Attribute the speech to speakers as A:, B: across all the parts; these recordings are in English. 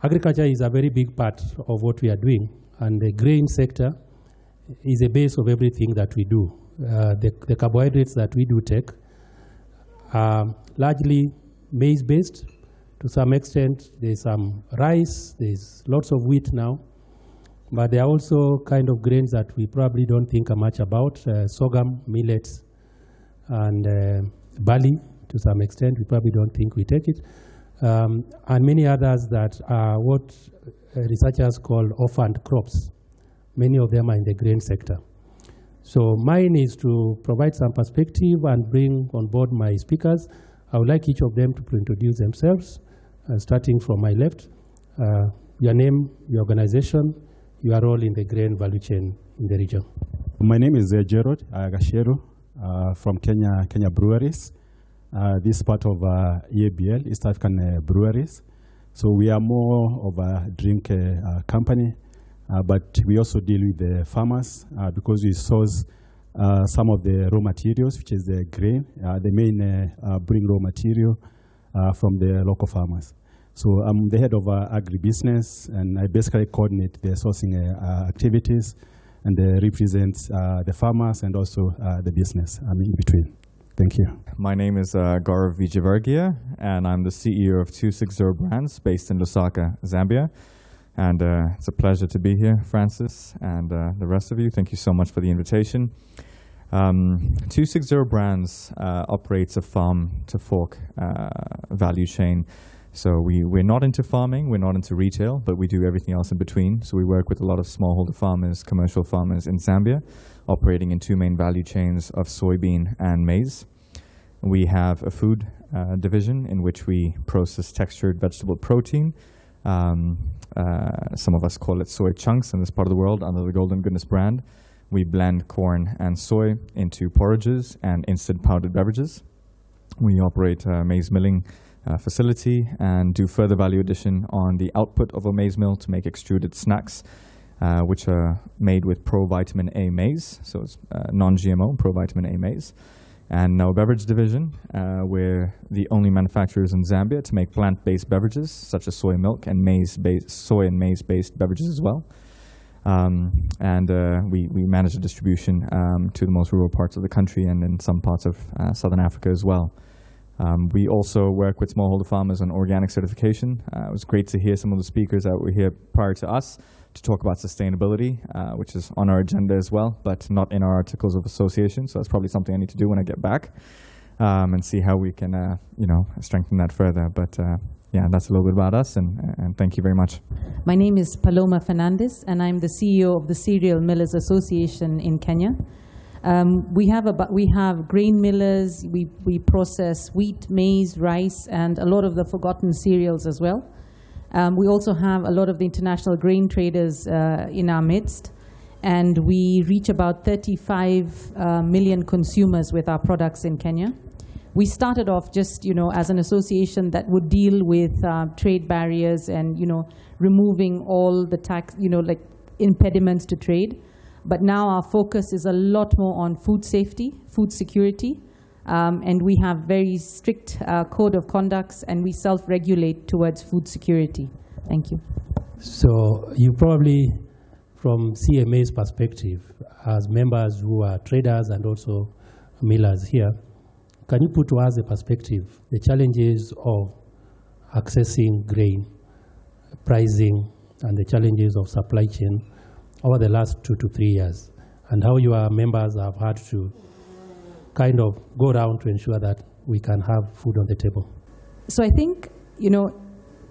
A: agriculture is a very big part of what we are doing, and the grain sector is a base of everything that we do. The carbohydrates that we do take are largely maize-based. To some extent, there's some rice, there's lots of wheat now, but there are also kind of grains that we probably don't think much about, sorghum, millets, and barley. To some extent, we probably don't think we take it. And many others that are what researchers call orphaned crops. Many of them are in the grain sector. So mine is to provide some perspective and bring on board my speakers. I would like each of them to introduce themselves, starting from my left. Your name, your organization, your role in the grain value chain in the region.
B: My name is Gerald Gashero from Kenya Breweries. This is part of EABL, East African Breweries. So we are more of a drink company, but we also deal with the farmers because we source some of the raw materials, which is the grain. The main bring raw material from the local farmers. So I'm the head of agribusiness, and I basically coordinate the sourcing activities and represent the farmers and also the business in between. Thank you.
C: My name is Gaurav, and I'm the CEO of 260 Brands based in Lusaka, Zambia. And it's a pleasure to be here, Francis, and the rest of you. Thank you so much for the invitation. 260 Brands operates a farm-to-fork value chain. So we're not into farming, we're not into retail, but we do everything else in between. So we work with a lot of smallholder farmers, commercial farmers in Zambia, operating in two main value chains of soybean and maize. We have a food division in which we process textured vegetable protein. Some of us call it soy chunks in this part of the world under the Golden Goodness brand. We blend corn and soy into porridges and instant powdered beverages. We operate a maize milling facility and do further value addition on the output of a maize mill to make extruded snacks, which are made with pro-vitamin A maize, so it's non-GMO, pro-vitamin A maize. And our beverage division, we're the only manufacturers in Zambia to make plant-based beverages, such as soy milk and soy and maize-based beverages as well. We manage the distribution to the most rural parts of the country and in some parts of Southern Africa as well. We also work with smallholder farmers on organic certification. It was great to hear some of the speakers that were here prior to us to talk about sustainability, which is on our agenda as well, but not in our articles of association. So that's probably something I need to do when I get back and see how we can, strengthen that further. But yeah, that's a little bit about us, and thank you very much.
D: My name is Paloma Fernandes, and I'm the CEO of the Cereal Millers Association in Kenya. We have grain millers, we process wheat, maize, rice, and a lot of the forgotten cereals as well. We also have a lot of the international grain traders in our midst, and we reach about 35 million consumers with our products in Kenya. We started off just, as an association that would deal with trade barriers and, removing all the tax, impediments to trade. But now our focus is a lot more on food safety, food security, and we have very strict code of conducts, and we self-regulate towards food security. Thank you.
A: So you probably, from CMA's perspective, as members who are traders and also millers here, can you put to us a perspective, the challenges of accessing grain, pricing, and the challenges of supply chain over the last 2 to 3 years, and how your members have had to kind of go around to ensure that we can have food on the table?
D: So I think,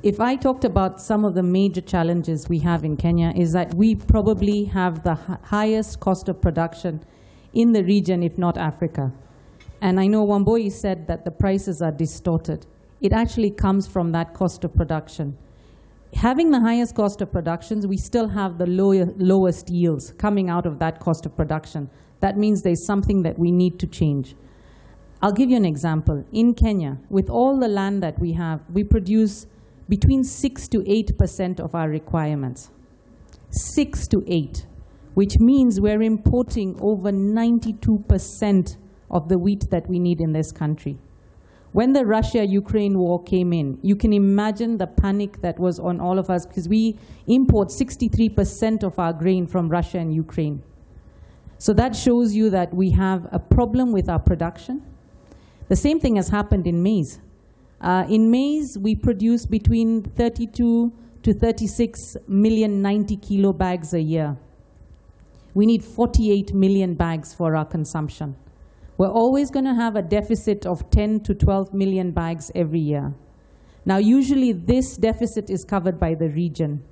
D: if I talked about some of the major challenges we have in Kenya, is that we probably have the highest cost of production in the region, if not Africa. And I know Wamboi said that the prices are distorted. It actually comes from that cost of production. Having the highest cost of productions, we still have the lowest yields coming out of that cost of production. That means there's something that we need to change. I'll give you an example. In Kenya, with all the land that we have, we produce between 6 to 8% of our requirements. 6 to 8, which means we're importing over 92% of the wheat that we need in this country. When the Russia-Ukraine war came in, you can imagine the panic that was on all of us, because we import 63% of our grain from Russia and Ukraine. So that shows you that we have a problem with our production. The same thing has happened in maize. In maize, we produce between 32 to 36 million 90-kilo bags a year. We need 48 million bags for our consumption. We're always going to have a deficit of 10 to 12 million bags every year. Now, usually this deficit is covered by the region.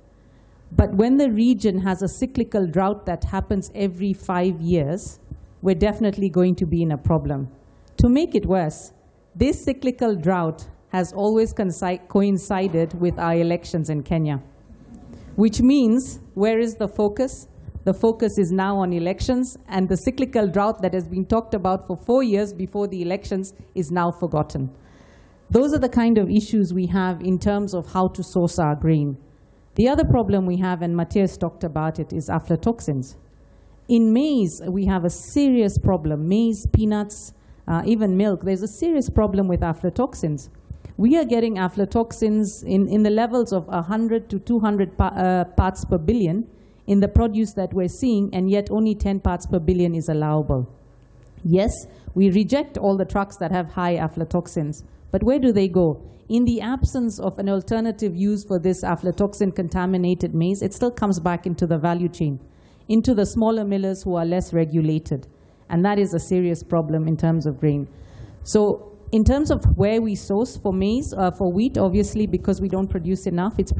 D: But when the region has a cyclical drought that happens every 5 years, we're definitely going to be in a problem. To make it worse, this cyclical drought has always coincided with our elections in Kenya, which means, where is the focus? The focus is now on elections, and the cyclical drought that has been talked about for 4 years before the elections is now forgotten. Those are the kind of issues we have in terms of how to source our grain. The other problem we have, and Matthias talked about it, is aflatoxins. In maize, we have a serious problem. Maize, peanuts, even milk, there's a serious problem with aflatoxins. We are getting aflatoxins in the levels of 100 to 200 parts per billion in the produce that we're seeing, and yet only 10 parts per billion is allowable. Yes, we reject all the trucks that have high aflatoxins, but where do they go? In the absence of an alternative use for this aflatoxin-contaminated maize, it still comes back into the value chain, into the smaller millers who are less regulated. And that is a serious problem in terms of grain. So in terms of where we source for maize, for wheat, obviously, because we don't produce enough, it's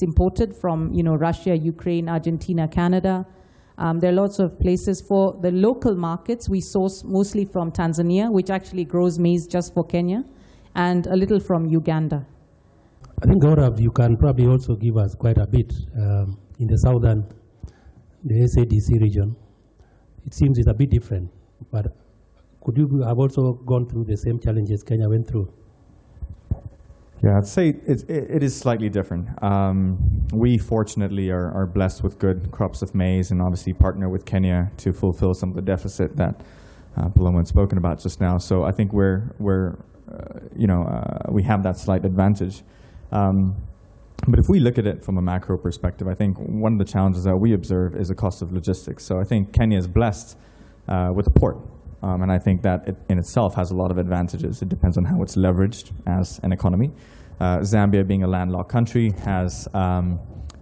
D: imported from Russia, Ukraine, Argentina, Canada. There are lots of places. For the local markets, we source mostly from Tanzania, which actually grows maize just for Kenya, and a little from Uganda.
A: I think, Gaurav, you can probably also give us quite a bit in the southern, the SADC region. It seems it's a bit different, but could you have also gone through the same challenges Kenya went through?
C: Yeah, I'd say it is slightly different. We fortunately are blessed with good crops of maize and obviously partner with Kenya to fulfill some of the deficit that Paloma had spoken about just now. So I think we have that slight advantage. But if we look at it from a macro perspective, I think one of the challenges that we observe is the cost of logistics. So I think Kenya is blessed with a port. And I think that it in itself has a lot of advantages. It depends on how it's leveraged as an economy. Zambia, being a landlocked country, has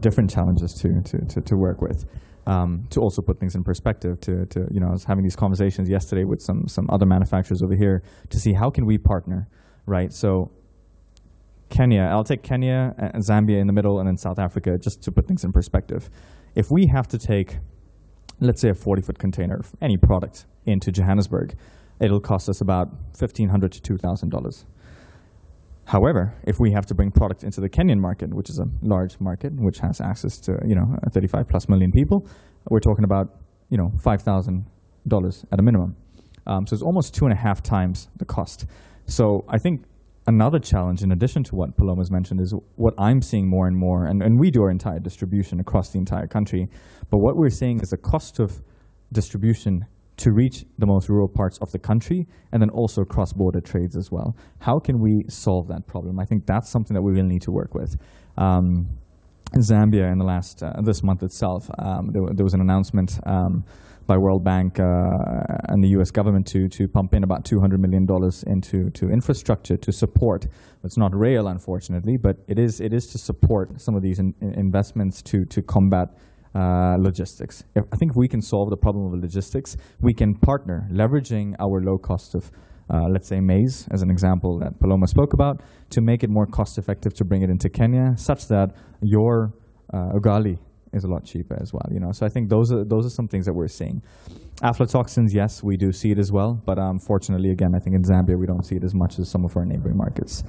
C: different challenges to work with. To also put things in perspective, I was having these conversations yesterday with some other manufacturers over here to see how can we partner, right? So Kenya, I'll take Kenya and Zambia in the middle, and then South Africa, just to put things in perspective. If we have to take, let's say, a 40-foot container of any product into Johannesburg, it'll cost us about $1,500 to $2,000. However, if we have to bring product into the Kenyan market, which is a large market, which has access to 35+ million people, we're talking about $5,000 at a minimum. So it's almost 2.5 times the cost. So I think another challenge, in addition to what Paloma's mentioned, is what I'm seeing more and more, and we do our entire distribution across the entire country, but what we're seeing is the cost of distribution to reach the most rural parts of the country, and then also cross-border trades as well. How can we solve that problem? I think that's something that we really need to work with. In Zambia, in the last this month itself, there was an announcement by World Bank and the U.S. government to pump in about $200 million into infrastructure to support. It's not rail, unfortunately, but it is to support some of these investments to combat logistics. I think if we can solve the problem of logistics, we can partner, leveraging our low cost of, let's say, maize, as an example that Paloma spoke about, to make it more cost effective to bring it into Kenya, such that your ugali is a lot cheaper as well. So I think those are some things that we're seeing. Aflatoxins, yes, we do see it as well, but unfortunately, again, I think in Zambia we don't see it as much as some of our neighboring markets.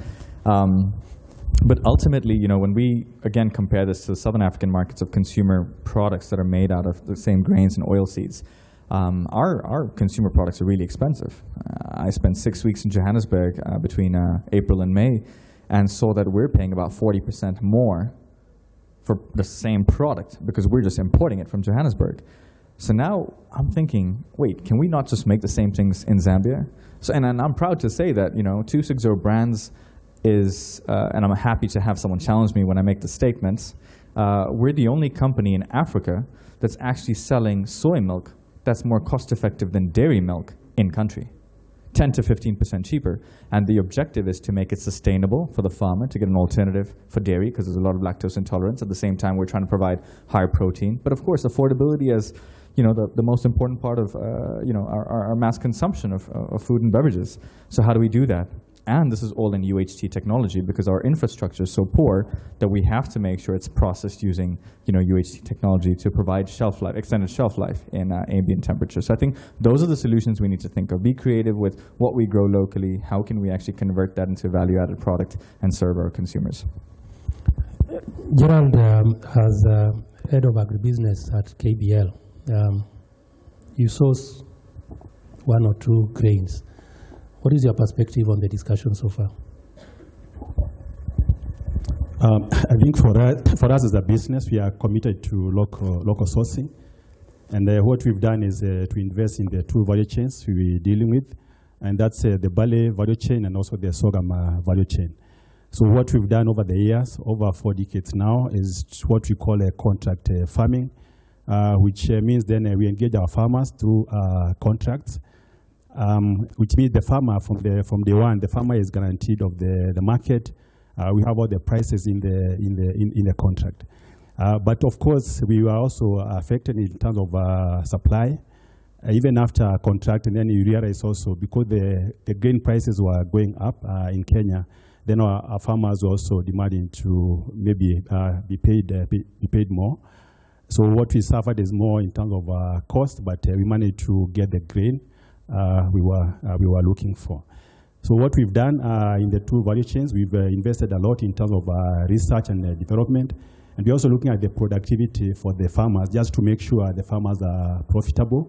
C: But ultimately, when we, again, compare this to the Southern African markets of consumer products that are made out of the same grains and oilseeds, our consumer products are really expensive. I spent 6 weeks in Johannesburg between April and May, and saw that we're paying about 40% more for the same product because we're just importing it from Johannesburg. So now I'm thinking, wait, can we not just make the same things in Zambia? So, and I'm proud to say that, 260 Brands is, and I'm happy to have someone challenge me when I make the statements, we're the only company in Africa that's actually selling soy milk that's more cost effective than dairy milk in country. 10 to 15% cheaper. And the objective is to make it sustainable for the farmer to get an alternative for dairy, because there's a lot of lactose intolerance. At the same time, we're trying to provide higher protein. But of course, affordability as the most important part of our mass consumption of food and beverages. So how do we do that? And this is all in UHT technology, because our infrastructure is so poor that we have to make sure it's processed using UHT technology to provide shelf life, extended shelf life in ambient temperature. So I think those are the solutions we need to think of. Be creative with what we grow locally. How can we actually convert that into a value-added product and serve our consumers?
A: Gerald, as head of agribusiness at KBL, you source 1 or 2 grains. What is your perspective on the discussion so far?
B: I think for us as a business, we are committed to local sourcing. And what we've done is to invest in the 2 value chains we're dealing with. And that's the barley value chain and also the sorghum value chain. So what we've done over the years, over 4 decades now, is what we call a contract farming, which means then we engage our farmers through contracts. Which means the farmer from day one, the farmer is guaranteed of the market. We have all the prices in the contract. But of course, we were also affected in terms of supply. Even after contract, and then you realize also because the grain prices were going up in Kenya, then our farmers were also demanding to maybe be paid more. So what we suffered is more in terms of cost, but we managed to get the grain we were looking for. So what we've done in the 2 value chains, we've invested a lot in terms of research and development, and we're also looking at the productivity for the farmers, just to make sure the farmers are profitable,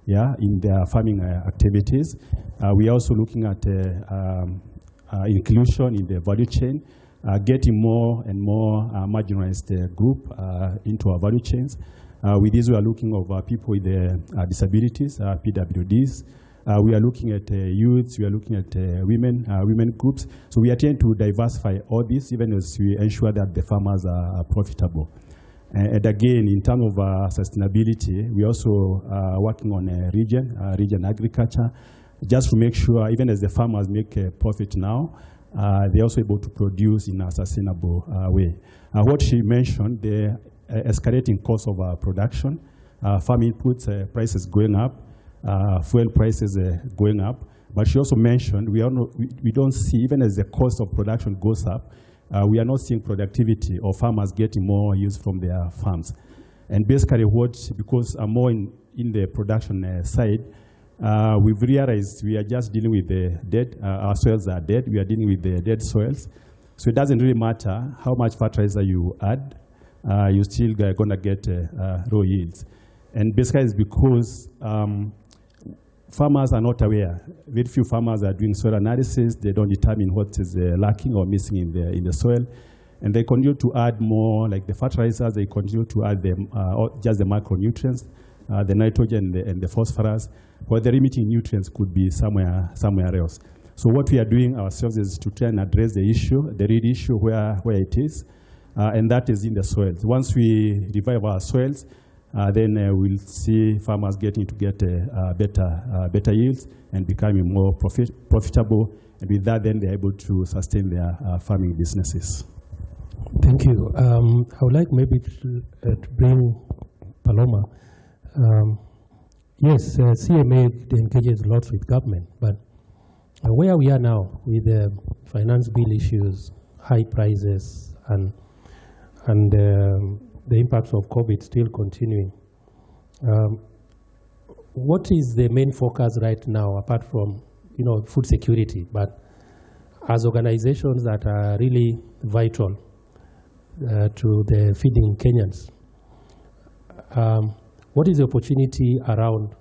B: in their farming activities. We're also looking at inclusion in the value chain, getting more and more marginalized group into our value chains. With this, we are looking over people with disabilities, PWDs. We are looking at youths. We are looking at women groups. So we are trying to diversify all this, even as we ensure that the farmers are profitable. And again, in terms of sustainability, we are also working on region agriculture, just to make sure, even as the farmers make a profit now, they're also able to produce in a sustainable way. What she mentioned, the escalating cost of production, farm inputs prices going up, fuel prices going up. But she also mentioned we don't see, even as the cost of production goes up, we are not seeing productivity or farmers getting more use from their farms. And basically because I'm more in the production side, we've realized we are just dealing with the dead, our soils are dead, we are dealing with the dead soils. So it doesn't really matter how much fertilizer you add, you're still gonna get raw yields. And basically it's because farmers are not aware. Very few farmers are doing soil analysis. They don't determine what is lacking or missing in the soil. And they continue to add more, like the fertilizers, they continue to add just the macronutrients, the nitrogen and the phosphorus, where the limiting nutrients could be somewhere else. So what we are doing ourselves is to try and address the issue, the real issue where it is, and that is in the soils. Once we revive our soils, then we'll see farmers getting to get better yields and becoming more profitable. And with that, then they're able to sustain their farming businesses.
A: Thank you. I would like maybe to bring Paloma. Yes, CMA engages lots with government, but where we are now with the finance bill issues, high prices, and the impacts of COVID still continuing, what is the main focus right now, apart from food security, but as organizations that are really vital to the feeding Kenyans? What is the opportunity around?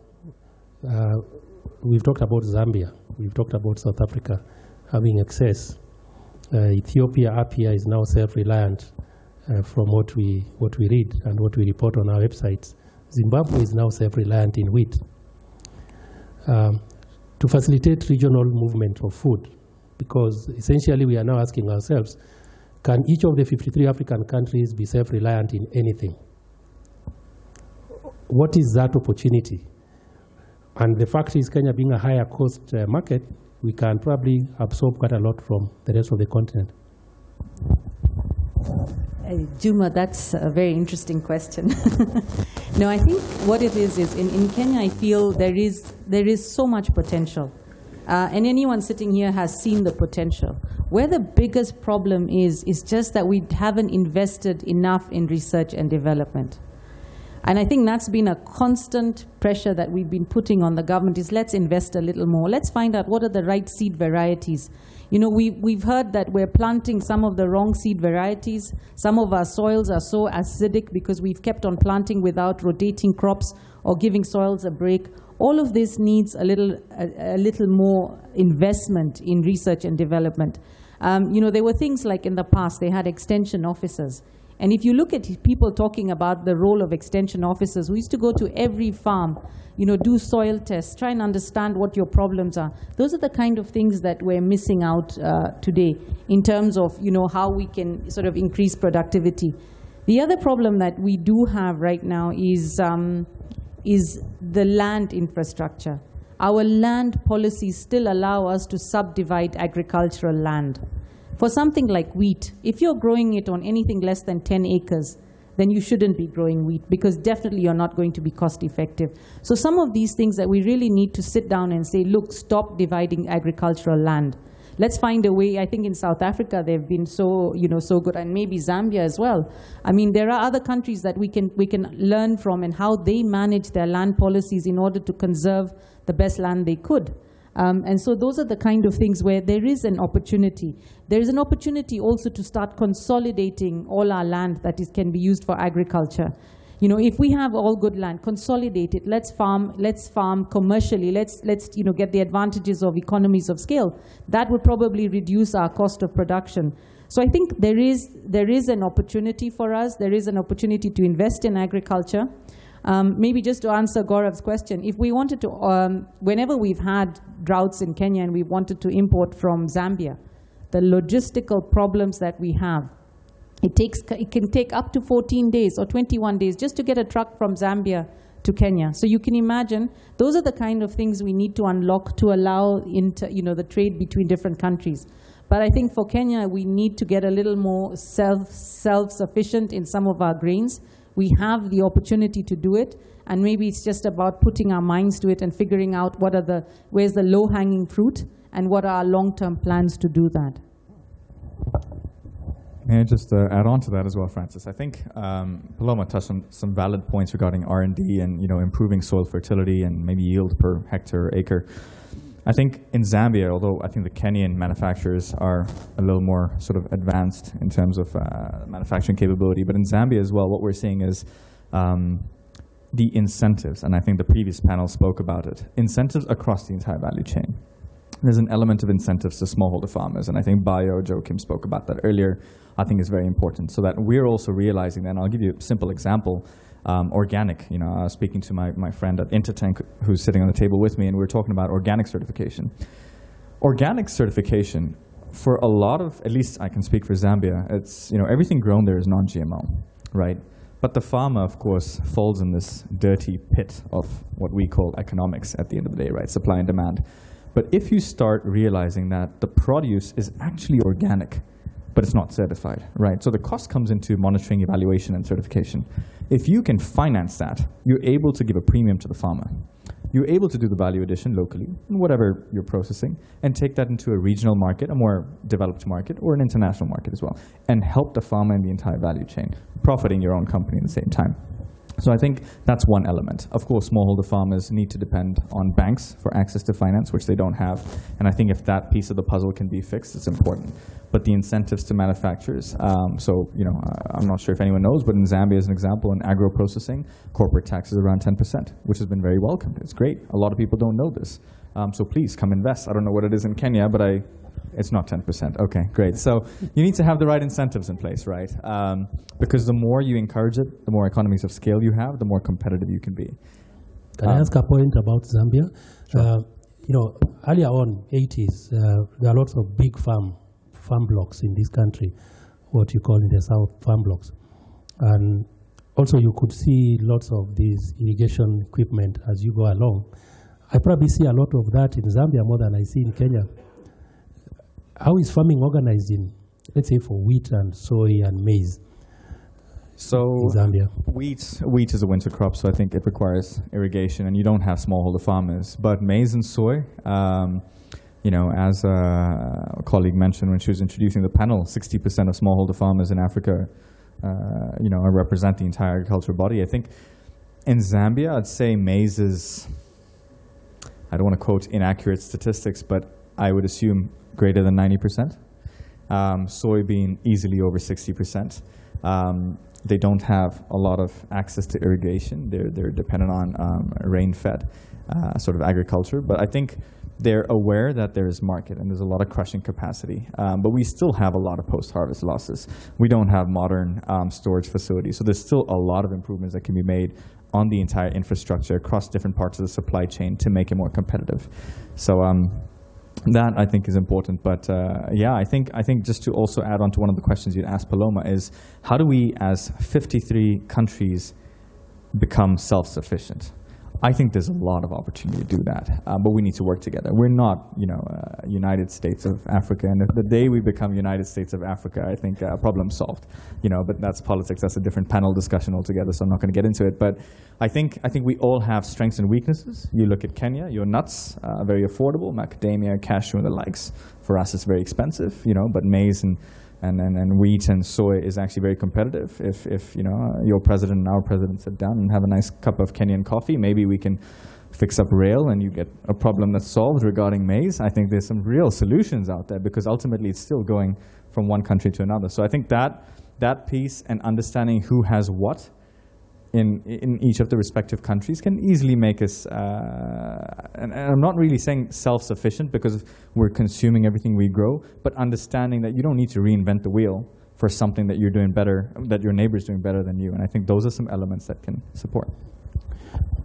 A: We've talked about Zambia, we've talked about South Africa having access. Ethiopia up here is now self-reliant from what we read and what we report on our websites. Zimbabwe is now self-reliant in wheat. To facilitate regional movement of food, because essentially we are now asking ourselves, can each of the 53 African countries be self-reliant in anything? What is that opportunity? And the fact is, Kenya being a higher cost market, we can probably absorb quite a lot from the rest of the continent.
D: Juma, that's a very interesting question. No, I think what it is in Kenya, I feel there is so much potential. And anyone sitting here has seen the potential. Where the biggest problem is just that we haven't invested enough in research and development. And I think that's been a constant pressure that we've been putting on the government is let's invest a little more. Let's find out what are the right seed varieties. You know, we've heard that we're planting some of the wrong seed varieties. Some of our soils are so acidic because we've kept on planting without rotating crops or giving soils a break. All of this needs a little more investment in research and development. You know, there were things like in the past, they had extension officers. And if you look at people talking about the role of extension officers, we used to go to every farm, you know, do soil tests, try and understand what your problems are. Those are the kind of things that we're missing out today in terms of, you know, how we can sort of increase productivity. The other problem that we do have right now is the land infrastructure. Our land policies still allow us to subdivide agricultural land. For something like wheat, if you're growing it on anything less than 10 acres, then you shouldn't be growing wheat because definitely you're not going to be cost effective. So some of these things that we really need to sit down and say, look, stop dividing agricultural land. Let's find a way. I think in South Africa they've been so good, and maybe Zambia as well. I mean, there are other countries that we can learn from and how they manage their land policies in order to conserve the best land they could. And so those are the kind of things where there is an opportunity. There is an opportunity also to start consolidating all our land that can be used for agriculture. You know, if we have all good land, consolidate it. Let's farm commercially. Let's get the advantages of economies of scale. That would probably reduce our cost of production. So I think there is an opportunity for us. There is an opportunity to invest in agriculture. Maybe just to answer Gaurav's question, if we wanted to, whenever we've had droughts in Kenya and we wanted to import from Zambia, the logistical problems that we have, it can take up to 14 days or 21 days just to get a truck from Zambia to Kenya. So you can imagine, those are the kind of things we need to unlock to allow the trade between different countries. But I think for Kenya, we need to get a little more self-sufficient in some of our grains. We have the opportunity to do it, and maybe it's just about putting our minds to it and figuring out where's the low-hanging fruit and what are our long-term plans to do that.
C: May I just add on to that as well, Francis? I think Paloma touched on some valid points regarding R&D and improving soil fertility and maybe yield per hectare or acre. I think in Zambia, although I think the Kenyan manufacturers are a little more sort of advanced in terms of manufacturing capability, but in Zambia as well, what we're seeing is the incentives, and I think the previous panel spoke about it, incentives across the entire value chain. There's an element of incentives to smallholder farmers, and I think Joachim spoke about that earlier. I think is very important, so that we're also realizing that, and I'll give you a simple example. Organic, I was speaking to my friend at Intertank who's sitting on the table with me, and we were talking about organic certification. Organic certification, for a lot of, at least I can speak for Zambia, it's, everything grown there is non-GMO, right? But the farmer, of course, falls in this dirty pit of what we call economics at the end of the day, right? Supply and demand. But if you start realizing that the produce is actually organic, but it's not certified, right? So the cost comes into monitoring, evaluation, and certification. If you can finance that, you're able to give a premium to the farmer. You're able to do the value addition locally, in whatever you're processing, and take that into a regional market, a more developed market, or an international market as well, and help the farmer in the entire value chain, profiting your own company at the same time. So I think that's one element. Of course, smallholder farmers need to depend on banks for access to finance, which they don't have. And I think if that piece of the puzzle can be fixed, it's important. But the incentives to manufacturers, I'm not sure if anyone knows, but in Zambia, as an example, in agro-processing, corporate tax is around 10%, which has been very welcomed. It's great. A lot of people don't know this. So please come invest. I don't know what it is in Kenya, but it's not 10%. Okay, great. So you need to have the right incentives in place, right? Because the more you encourage it, the more economies of scale you have, the more competitive you can be.
A: Can I ask a point about Zambia?
C: Sure.
A: You know, earlier on, 80s, there are lots of big farm blocks in this country, what you call in the south farm blocks. And also you could see lots of these irrigation equipment as you go along. I probably see a lot of that in Zambia more than I see in Kenya. How is farming organized in, let's say, for wheat and soy and maize?
C: So
A: in Zambia.
C: Wheat is a winter crop, so I think it requires irrigation, and you don't have smallholder farmers. But maize and soy, you know, as a colleague mentioned when she was introducing the panel, 60% of smallholder farmers in Africa, you know, represent the entire agricultural body. I think in Zambia, I'd say maize is, I don't want to quote inaccurate statistics, but I would assume greater than 90%. Soybean easily over 60%. They don't have a lot of access to irrigation. They're dependent on rain-fed sort of agriculture. But I think they're aware that there is market and there's a lot of crushing capacity. But we still have a lot of post-harvest losses. We don't have modern storage facilities. So there's still a lot of improvements that can be made on the entire infrastructure across different parts of the supply chain to make it more competitive. So that I think is important, but yeah, I think just to also add on to one of the questions you'd asked Paloma is, how do we as 53 countries become self-sufficient? I think there's a lot of opportunity to do that, but we need to work together. We're not, you know, United States of Africa, and the day we become United States of Africa, I think problem solved. You know, but that's politics. That's a different panel discussion altogether, so I'm not going to get into it. But I think we all have strengths and weaknesses. You look at Kenya, your nuts, very affordable, macadamia, cashew, and the likes. For us, it's very expensive, you know, but maize and wheat and soy is actually very competitive. If you know, your president and our president sit down and have a nice cup of Kenyan coffee, maybe we can fix up rail and you get a problem that's solved regarding maize. I think there's some real solutions out there, because ultimately it's still going from one country to another. So I think that piece and understanding who has what in each of the respective countries can easily make us, and I'm not really saying self-sufficient because we're consuming everything we grow, but understanding that you don't need to reinvent the wheel for something that you're doing better, that your neighbor's doing better than you. And I think those are some elements that can support.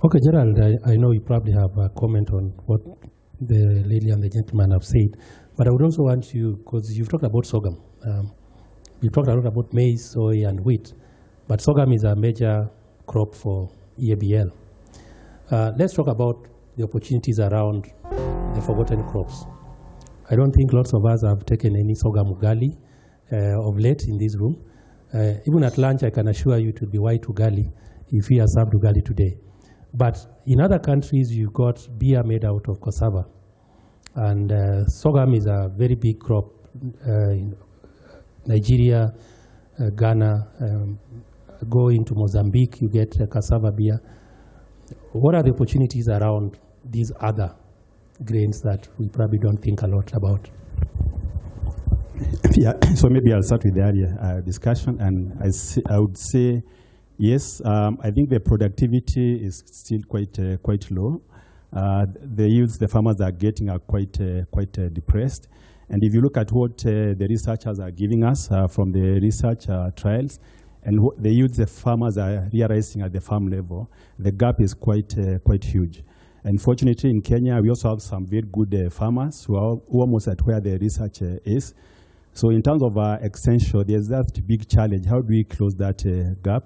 A: Okay, Gerald, I know you probably have a comment on what the lady and the gentleman have said, but I would also want you, because you've talked about sorghum. You talked a lot about maize, soy, and wheat, but sorghum is a major crop for EABL. Let's talk about the opportunities around the forgotten crops. I don't think lots of us have taken any sorghum ugali of late in this room. Even at lunch, I can assure you it will be white ugali if we are served ugali today. But in other countries, you've got beer made out of cassava. And sorghum is a very big crop in Nigeria, Ghana, go into Mozambique, you get cassava beer. What are the opportunities around these other grains that we probably don't think a lot about?
B: Yeah, so maybe I'll start with the earlier discussion, and I would say, yes, I think the productivity is still quite low. The yields the farmers are getting are quite depressed. And if you look at what the researchers are giving us from the research trials, and what the yields the farmers are realizing at the farm level, the gap is quite huge. Unfortunately, in Kenya, we also have some very good farmers who are almost at where the research is. So in terms of extension, there's that big challenge. How do we close that gap?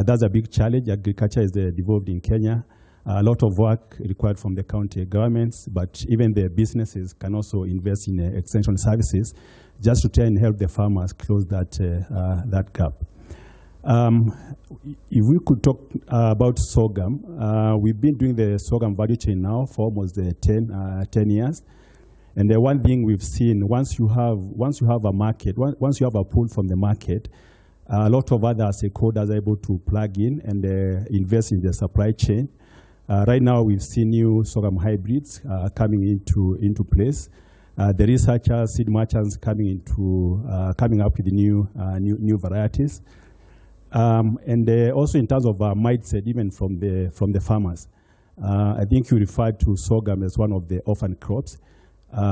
B: That's a big challenge. Agriculture is devolved in Kenya. A lot of work required from the county governments, but even the businesses can also invest in extension services just to try and help the farmers close that gap. If we could talk about sorghum, we've been doing the sorghum value chain now for almost 10 years. And the one thing we've seen, once you have a market, once you have a pull from the market, a lot of other stakeholders are able to plug in and invest in the supply chain. Right now, we've seen new sorghum hybrids coming into place. The researchers, seed merchants coming up with new varieties. And also in terms of mindset, even from the farmers. I think you referred to sorghum as one of the orphan crops.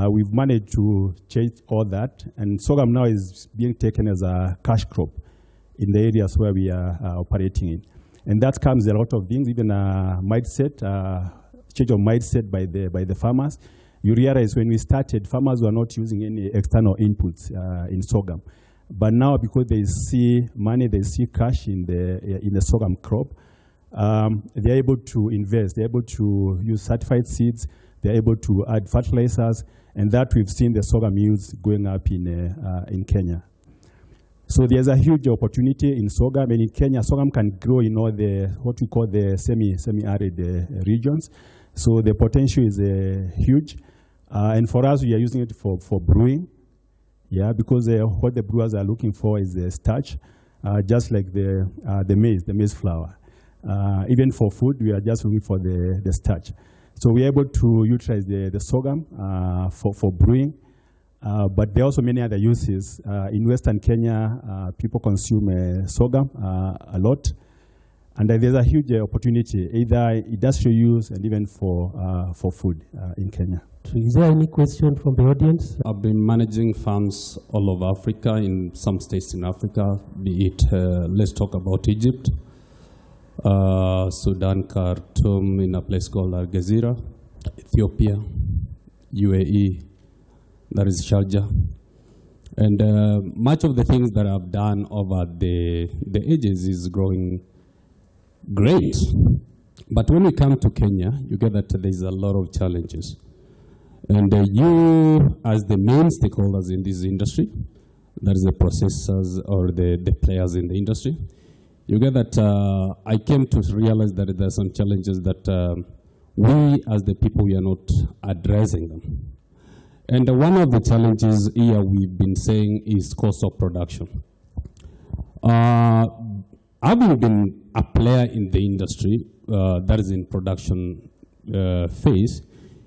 B: We've managed to change all that, and sorghum now is being taken as a cash crop in the areas where we are operating in. And that comes a lot of things, even mindset, change of mindset by the farmers. You realize when we started, farmers were not using any external inputs in sorghum. But now, because they see money, they see cash in the sorghum crop, they're able to invest, they're able to use certified seeds, they're able to add fertilizers, and that we've seen the sorghum yields going up in Kenya. So there's a huge opportunity in sorghum, and in Kenya, sorghum can grow in all what we call the semi-arid regions. So the potential is huge. And for us, we are using it for brewing, because what the brewers are looking for is the starch, just like the maize flour. Even for food, we are just looking for the starch. So we're able to utilize the sorghum for brewing, but there are also many other uses. In Western Kenya, people consume sorghum a lot. And there's a huge opportunity, either industrial use and even for food in Kenya.
A: Is there any question from the audience?
E: I've been managing farms all over Africa, in some states in Africa, be it, let's talk about Egypt, Sudan, Khartoum, in a place called Al-Ghazira, Ethiopia, UAE, that is Sharjah. And much of the things that I've done over the ages is growing great. But when we come to Kenya, you get that there's a lot of challenges. And you, as the main stakeholders in this industry, that is the processors or the players in the industry, you get that I came to realize that there are some challenges that we, as the people, we are not addressing them. And one of the challenges here we've been saying is cost of production. Having been a player in the industry that is in production phase,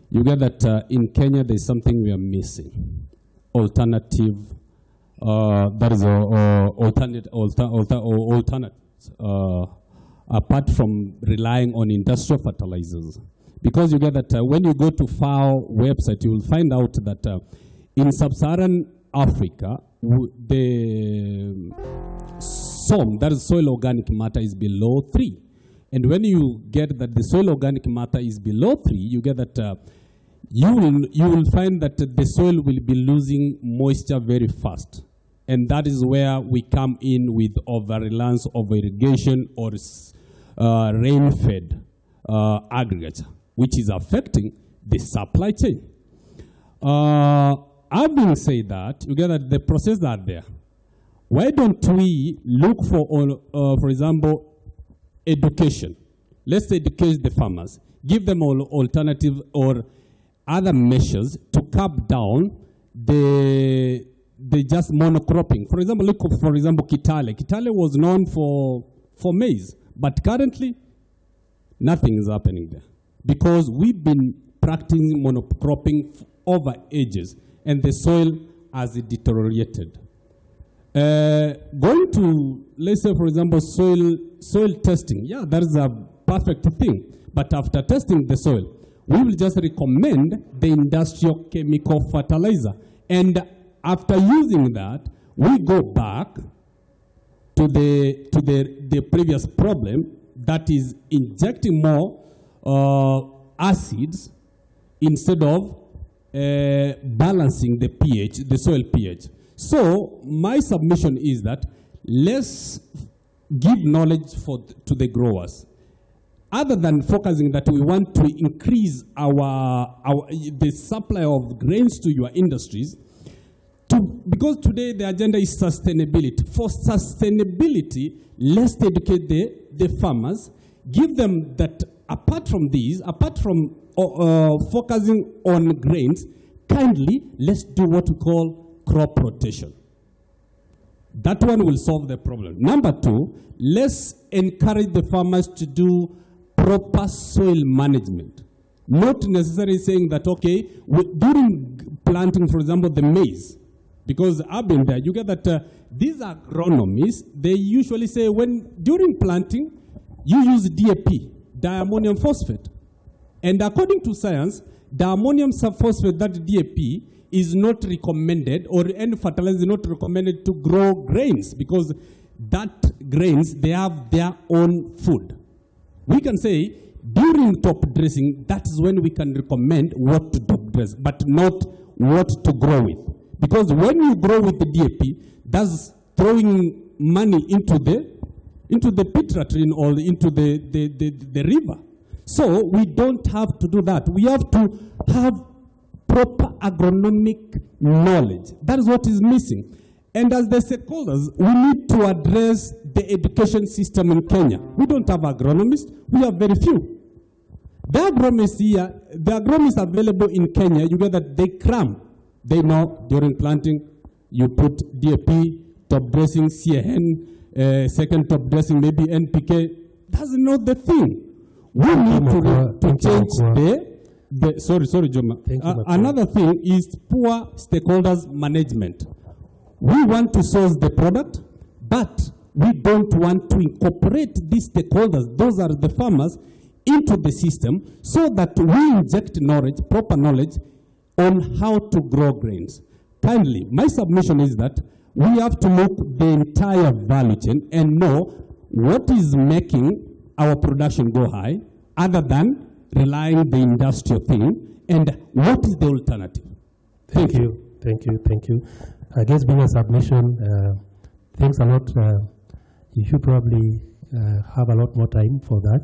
E: you get that in Kenya there's something we are missing. Alternative, that is alternatives, apart from relying on industrial fertilizers. Because you get that when you go to FAO website, you will find out that in sub-Saharan Africa, the SOM, that is soil organic matter, is below 3. And when you get that the soil organic matter is below 3, you get that you will find that the soil will be losing moisture very fast. And that is where we come in with over-reliance, over-irrigation, or rain-fed agriculture, which is affecting the supply chain. Having said that, you get that the processes are there. Why don't we look for example, education? Let's educate the farmers, give them alternative or other measures to cut down the just monocropping. For example, look for example Kitale. Kitale was known for maize, but currently nothing is happening there because we've been practicing monocropping over ages, and the soil has deteriorated. Going to, let's say, for example, soil testing. Yeah, that is a perfect thing. But after testing the soil, we will just recommend the industrial chemical fertilizer. And after using that, we go back to the previous problem, that is injecting more acids instead of balancing the pH, the soil pH. So my submission is that let's give knowledge to the growers. Other than focusing that we want to increase the supply of grains to your industries, because today the agenda is sustainability. For sustainability, let's educate the farmers, give them that apart from these, apart from focusing on grains, kindly let's do what we call crop rotation. That one will solve the problem. Number two, let's encourage the farmers to do proper soil management. Not necessarily saying that, okay, during planting, for example, the maize, because I've been there, you get that these agronomists, they usually say during planting, you use DAP, diammonium phosphate. And according to science, the ammonium subphosphate, that DAP, is not recommended, or any fertilizer is not recommended to grow grains, because that grains, they have their own food. We can say during top dressing, that is when we can recommend what to top dress, but not what to grow with. Because when you grow with the DAP, that's throwing money into the pit latrine or into the river. So we don't have to do that. We have to have proper agronomic knowledge. That is what is missing. And as the stakeholders, we need to address the education system in Kenya. We don't have agronomists, we have very few. The agronomists here, the agronomists available in Kenya, you get that they cram. They know during planting, you put DAP, top dressing, CAN, second top dressing, maybe NPK. That's not the thing. We need to change sorry, Joma. Another thing is poor stakeholders management. We want to source the product, but we don't want to incorporate these stakeholders, those are the farmers, into the system so that we inject knowledge, proper knowledge, on how to grow grains. Finally, my submission is that we have to look the entire value chain and know what is making our production go high, other than relying the industrial thing, and what is the alternative.
A: Thank you. I guess being a submission, things are not, you should probably have a lot more time for that,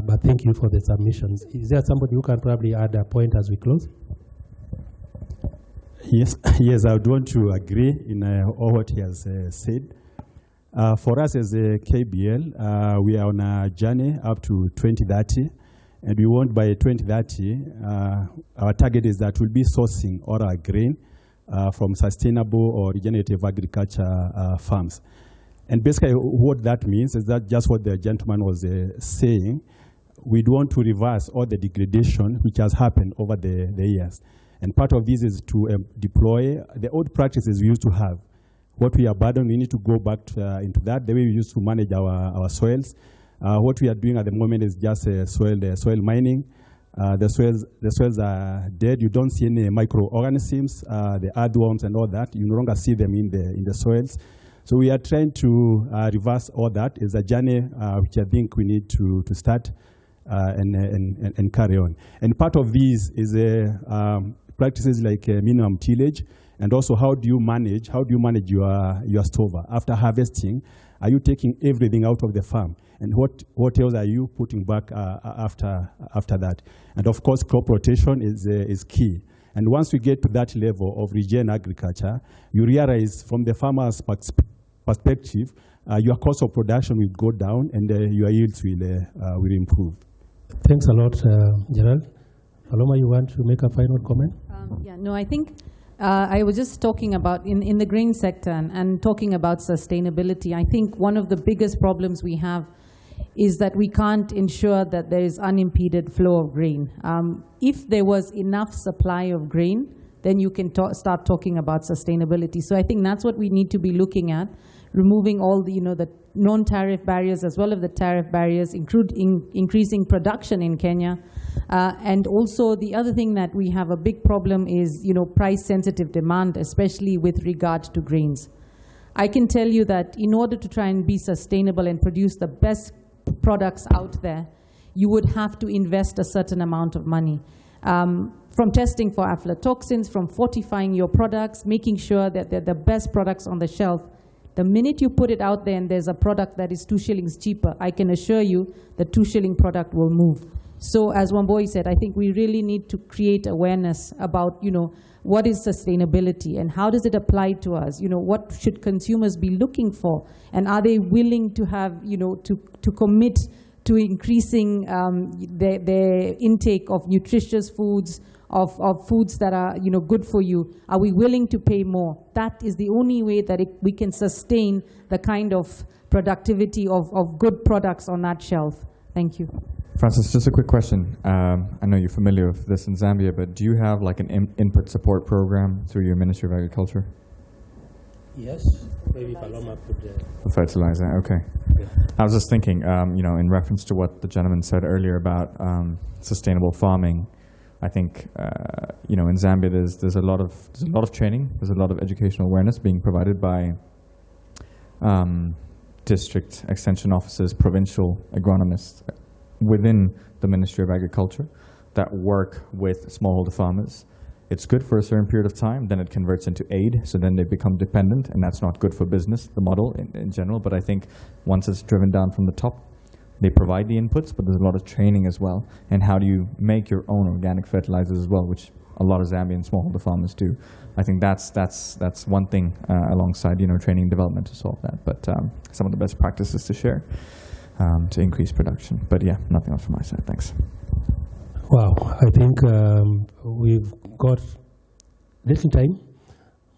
A: but thank you for the submissions. Is there somebody who can probably add a point as we close?
B: Yes, I would want to agree in all what he has said. For us as a KBL, we are on a journey up to 2030, and we want by 2030, our target is that we'll be sourcing all our grain from sustainable or regenerative agriculture farms. And basically what that means is that just what the gentleman was saying, we want to reverse all the degradation which has happened over the years. And part of this is to deploy the old practices we used to have. What we abandoned, we need to go back into that, the way we used to manage our soils. What we are doing at the moment is just soil mining. The soils are dead. You don't see any microorganisms, the earthworms and all that. You no longer see them in the soils. So we are trying to reverse all that. It's a journey which I think we need to start and carry on. And part of these is practices like minimum tillage, and also how do you manage your stover after harvesting? Are you taking everything out of the farm? And what else are you putting back after that? And of course, crop rotation is key. And once we get to that level of regen agriculture, you realize from the farmer's perspective, your cost of production will go down and your yields will improve.
A: Thanks a lot, Gerald. Paloma, you want to make a final comment?
D: I think I was just talking about in the grain sector and talking about sustainability. I think one of the biggest problems we have is that we can't ensure that there is unimpeded flow of grain. If there was enough supply of grain, then you can start talking about sustainability. So I think that's what we need to be looking at, removing all the, the non-tariff barriers as well as the tariff barriers, increasing production in Kenya. And also the other thing that we have a big problem is, price-sensitive demand, especially with regard to grains. I can tell you that in order to try and be sustainable and produce the best products out there, you would have to invest a certain amount of money. From testing for aflatoxins, from fortifying your products, making sure that they're the best products on the shelf. The minute you put it out there and there's a product that is 2 shillings cheaper, I can assure you the 2 shilling product will move. So as Wamboi said, I think we really need to create awareness about, what is sustainability and how does it apply to us? What should consumers be looking for? And are they willing to have, to commit to increasing their intake of nutritious foods, of foods that are, good for you? Are we willing to pay more? That is the only way that we can sustain the kind of productivity of good products on that shelf. Thank you.
C: Francis, just a quick question. I know you're familiar with this in Zambia, but do you have like an input support program through your Ministry of Agriculture?
A: Yes, maybe Paloma could.
C: The fertilizer, okay.
A: Yeah.
C: I was just thinking, in reference to what the gentleman said earlier about sustainable farming. I think, in Zambia, there's a lot of training, there's a lot of educational awareness being provided by district extension officers, provincial agronomists within the Ministry of Agriculture that work with smallholder farmers. It's good for a certain period of time, then it converts into aid, so then they become dependent, and that's not good for business, the model in general. But I think once it's driven down from the top, they provide the inputs, but there's a lot of training as well. And how do you make your own organic fertilizers as well, which a lot of Zambian smallholder farmers do. I think that's one thing alongside training and development to solve that. But some of the best practices to share to increase production. But yeah, nothing else from my side. Thanks.
A: Wow, I think we've got little time,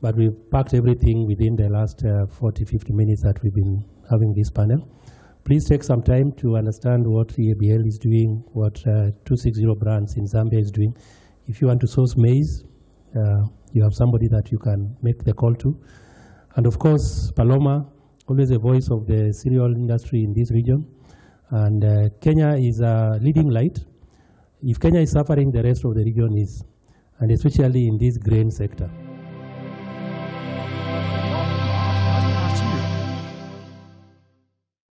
A: but we've packed everything within the last 40-50 minutes that we've been having this panel. Please take some time to understand what EABL is doing, what 260 Brands in Zambia is doing. If you want to source maize, you have somebody that you can make the call to. And of course, Paloma, always a voice of the cereal industry in this region. And Kenya is a leading light. If Kenya is suffering, the rest of the region is, and especially in this grain sector.